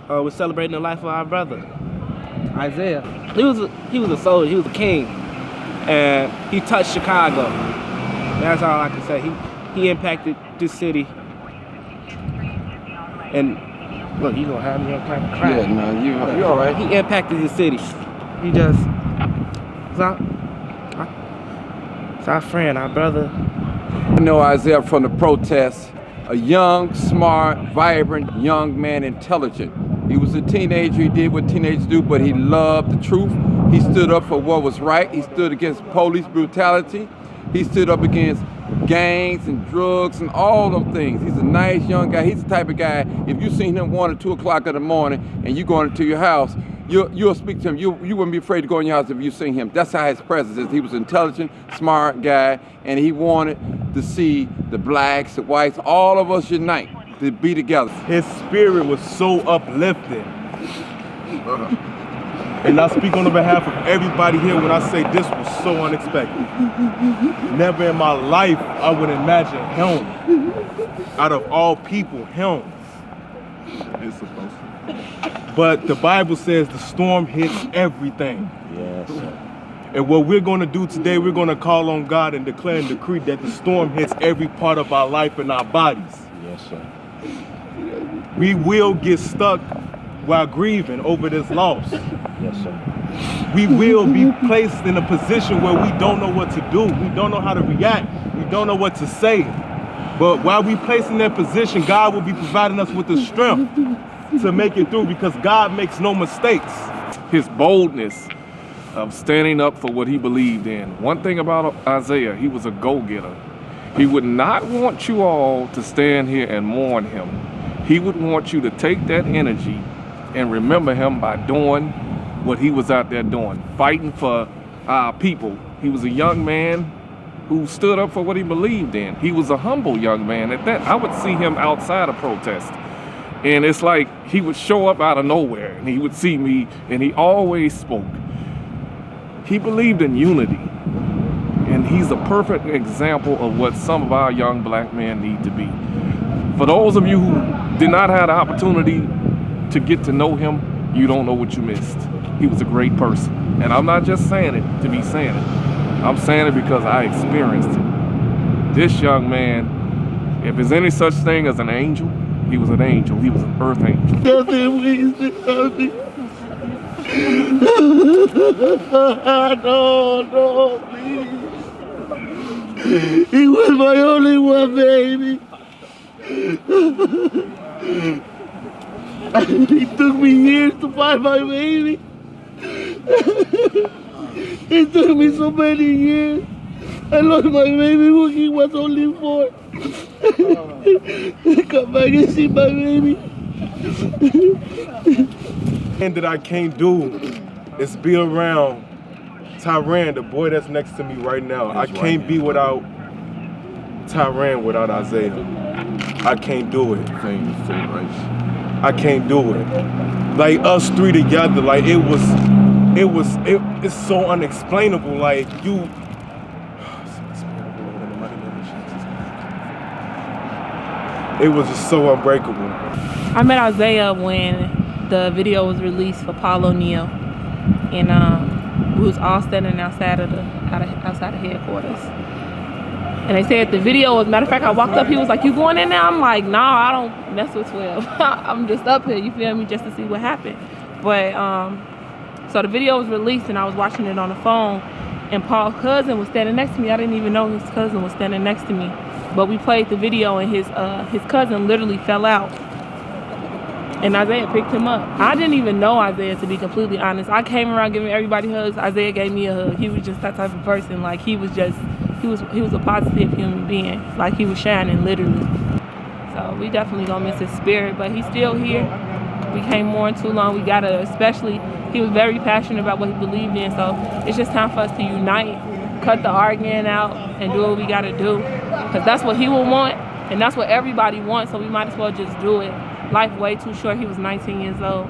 we're celebrating the life of our brother, Isaiah. He was a soldier. He was a king, and he touched Chicago. That's all I can say. He impacted this city. And look, you gonna have me on kind of cry. Yeah, no, you all right. He impacted the city. He just, it's our friend, our brother. I know Isaiah from the protests. A young, smart, vibrant young man, intelligent. He was a teenager, he did what teenagers do, but he loved the truth. He stood up for what was right. He stood against police brutality. He stood up against gangs and drugs and all them things. He's a nice young guy. He's the type of guy, if you seen him 1 or 2 o'clock in the morning and you going into your house, you'll speak to him. You wouldn't be afraid to go in your house if you seen him. That's how his presence is. He was an intelligent, smart guy, and he wanted to see the blacks, the whites, all of us unite, to be together. His spirit was so uplifting. And I speak on the behalf of everybody here when I say this was so unexpected. Never in my life I would imagine him, out of all people, him. It's supposed to. But the Bible says the storm hits everything. Yes. And what we're going to do today, we're going to call on God and declare and decree that the storm hits every part of our life and our bodies. Yes, sir. We will get stuck while grieving over this loss. Yes, sir. We will be placed in a position where we don't know what to do. We don't know how to react. We don't know what to say. But while we placed in that position, God will be providing us with the strength to make it through, because God makes no mistakes. His boldness of standing up for what he believed in. One thing about Isaiah, he was a go-getter. He would not want you all to stand here and mourn him. He would want you to take that energy and remember him by doing what he was out there doing, fighting for our people. He was a young man who stood up for what he believed in. He was a humble young man at that. I would see him outside of protest, and it's like he would show up out of nowhere and he would see me, and he always spoke. He believed in unity, and he's a perfect example of what some of our young black men need to be. For those of you who did not have the opportunity to get to know him, you don't know what you missed. He was a great person. And I'm not just saying it to be saying it. I'm saying it because I experienced it. This young man, if there's any such thing as an angel, he was an angel. He was an earth angel. No, please. He was my only one, baby. It took me years to find my baby. It took me so many years. I lost my baby when he was only 4. Come back and see my baby. And that I can't do is be around Tyran, the boy that's next to me right now. I can't be without Tyran without Isaiah. I can't do it. I can't do it. Like us 3 together, like it's so unexplainable. Like it was just so unbreakable. I met Isaiah when the video was released for Paul O'Neill, and we was all standing outside of headquarters. And they said the video was, matter of fact, I walked up, he was like, "You going in there?" I'm like, "No, I don't mess with 12. I'm just up here, you feel me, just to see what happened." But so the video was released and I was watching it on the phone, and Paul's cousin was standing next to me. I didn't even know his cousin was standing next to me. But we played the video, and his cousin literally fell out. And Isaiah picked him up. I didn't even know Isaiah, to be completely honest. I came around giving everybody hugs. Isaiah gave me a hug. He was just that type of person. Like he was a positive human being. Like he was shining, literally. So we definitely gonna miss his spirit, but he's still here. We can't mourn too long. We gotta, especially, he was very passionate about what he believed in. So it's just time for us to unite, cut the arguing out, and do what we gotta do. Because that's what he will want, and that's what everybody wants. So we might as well just do it. Life way too short. He was 19 years old.